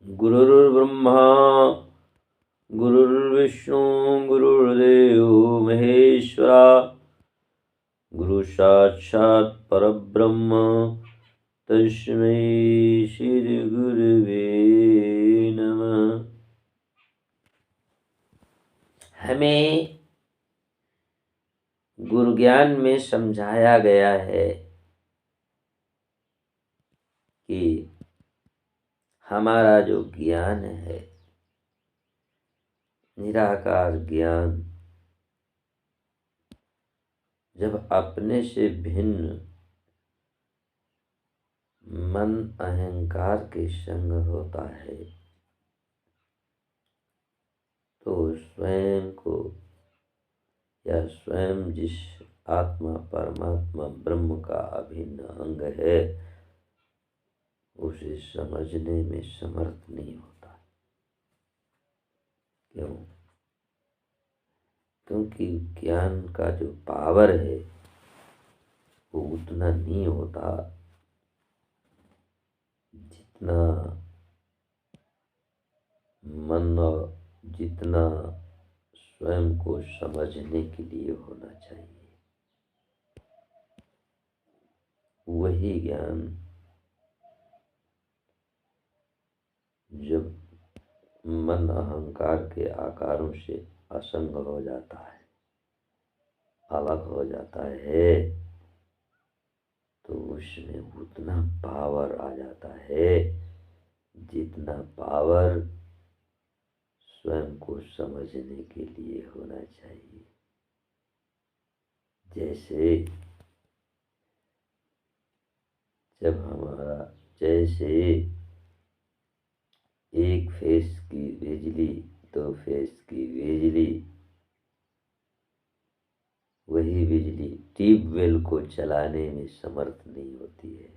गुरुर्ब्रह्मा गुरुर्विष्णु गुरुर्देवो महेश्वरा गुरु साक्षात् परब्रह्म तस्मै श्री गुरुवे नमः। हमें गुरु ज्ञान में समझाया गया है कि हमारा जो ज्ञान है, निराकार ज्ञान, जब अपने से भिन्न मन अहंकार के संग होता है तो स्वयं को या स्वयं जिस आत्मा परमात्मा ब्रह्म का अभिन्न अंग है उसे समझने में समर्थ नहीं होता। क्यों? क्योंकि ज्ञान का जो पावर है वो उतना नहीं होता जितना मन और जितना स्वयं को समझने के लिए होना चाहिए। वही ज्ञान जब मन अहंकार के आकारों से असंग हो जाता है, अलग हो जाता है, तो उसमें उतना पावर आ जाता है जितना पावर स्वयं को समझने के लिए होना चाहिए। जैसे एक फेस की बिजली, दो फेस की बिजली, वही बिजली ट्यूबवेल को चलाने में समर्थ नहीं होती है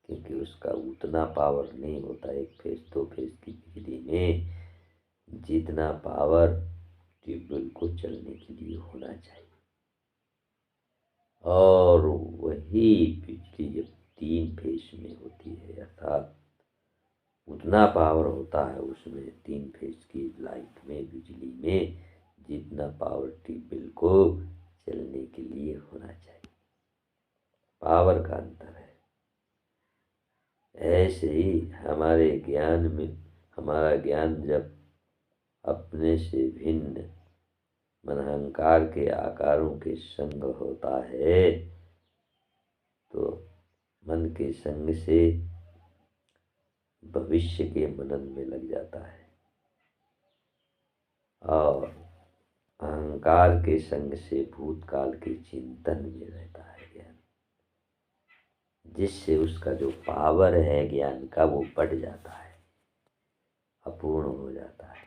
क्योंकि उसका उतना पावर नहीं होता एक फेस दो फेस की बिजली में जितना पावर ट्यूबवेल को चलने के लिए होना चाहिए। और वही बिजली जब तीन फेस में होती है अर्थात उतना पावर होता है उसमें तीन फेस की लाइट में, बिजली में जितना पावर ट्यूबवेल को चलने के लिए होना चाहिए। पावर का अंतर है। ऐसे ही हमारे ज्ञान में, हमारा ज्ञान जब अपने से भिन्न मन अहंकार के आकारों के संग होता है तो मन के संग से भविष्य के मनन में लग जाता है और अहंकार के संग से भूतकाल के चिंतन में रहता है ज्ञान, जिससे उसका जो पावर है ज्ञान का वो बढ़ जाता है, अपूर्ण हो जाता है,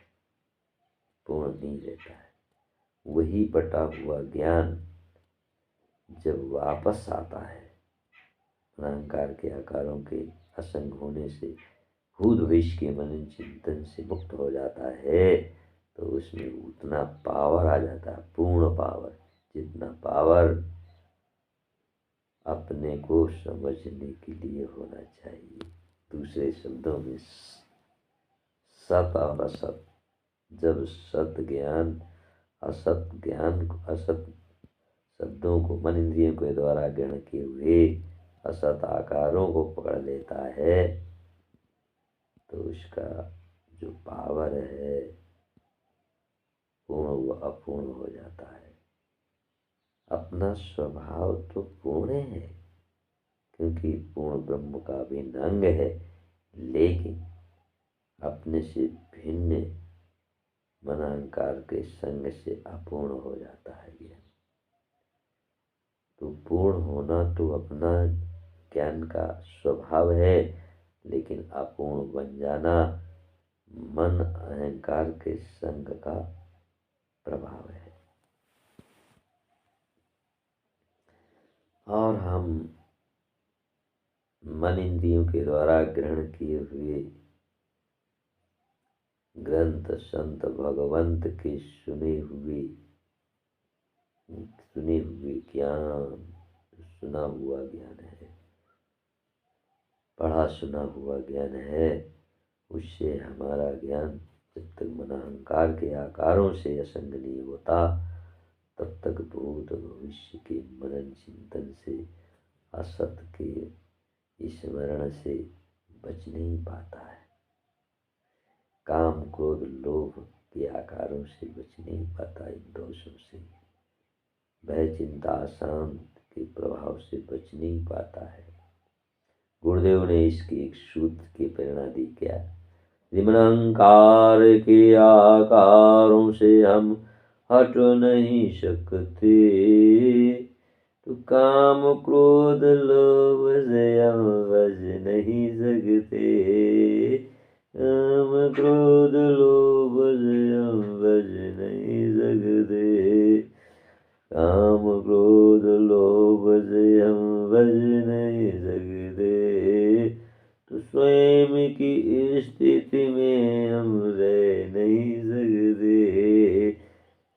पूर्ण नहीं रहता है। वही बटा हुआ ज्ञान जब वापस आता है अहंकार के आकारों के असंग होने से भूत भविष्य के मनन चिंतन से मुक्त हो जाता है तो उसमें उतना पावर आ जाता है, पूर्ण पावर, जितना पावर अपने को समझने के लिए होना चाहिए। दूसरे शब्दों में सत और असत, जब सत ज्ञान असत शब्दों को मन इंद्रियों के द्वारा ग्रहण किए हुए असत आकारों को पकड़ लेता है तो उसका जो पावर है पूर्ण व अपूर्ण हो जाता है। अपना स्वभाव तो पूर्ण है क्योंकि पूर्ण ब्रह्म का अभिन्न अंग है, लेकिन अपने से भिन्न मन अहंकार के संग से अपूर्ण हो जाता है ज्ञान। तो पूर्ण होना तो अपना ज्ञान का स्वभाव है, लेकिन अपूर्ण बन जाना मन अहंकार के संग का प्रभाव है। और हम मन इंद्रियों के द्वारा ग्रहण किए हुए ग्रंथ संत भगवंत के सुने हुए सुने हुए ज्ञान, सुना हुआ ज्ञान है, पढ़ा सुना हुआ ज्ञान है, उससे हमारा ज्ञान जब तक मन अहंकार के आकारों से असंग नहीं होता तब तक भूत भविष्य के मनन चिंतन से, असत के स्मरण से बच नहीं पाता है। काम क्रोध लोभ के आकारों से बच नहीं पाता, इन दोषों से भय चिंता अशांत के प्रभाव से बच नहीं पाता है। गुरुदेव ने इसके एक सूत्र की प्रेरणा दी क्या, मन अहंकार के आकारों से हम हट नहीं सकते, तो काम क्रोध लोभ से हम बच नहीं सकते, काम क्रोध लोभ से हम बच नहीं सकते, काम क्रोध लोभ से हम बच नहीं सकते, तो स्वयं की स्थिति में हम रह नहीं सकते,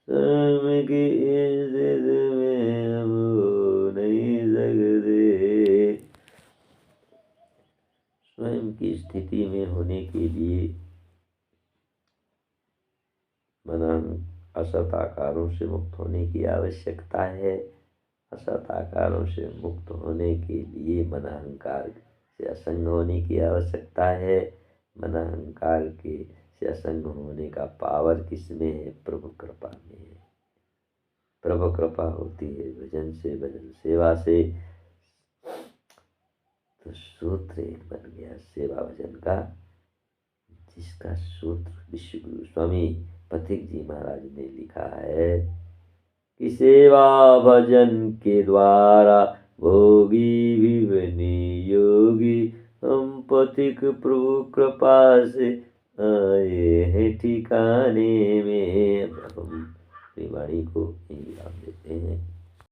स्वयं की स्थिति में हम हो नहीं सकते। स्वयं की स्थिति में होने के लिए मन असत आकारों से मुक्त होने की आवश्यकता है। असत आकारों से मुक्त होने के लिए मन अहंकार से असंग होने की आवश्यकता है। मन अहंकार के से असंग होने का पावर किसमें है? प्रभु कृपा में है। प्रभु कृपा होती है भजन से, भजन सेवा से। तो सूत्र एक बन गया सेवा भजन का, जिसका सूत्र विश्व गुरु स्वामी पथिक जी महाराज ने लिखा है कि सेवा भजन के द्वारा भोगी भी बने योगी, हम पथिक प्रभु कृपा से आए हैं ठिकाने में। हम वाणी को यही विराम देते हैं।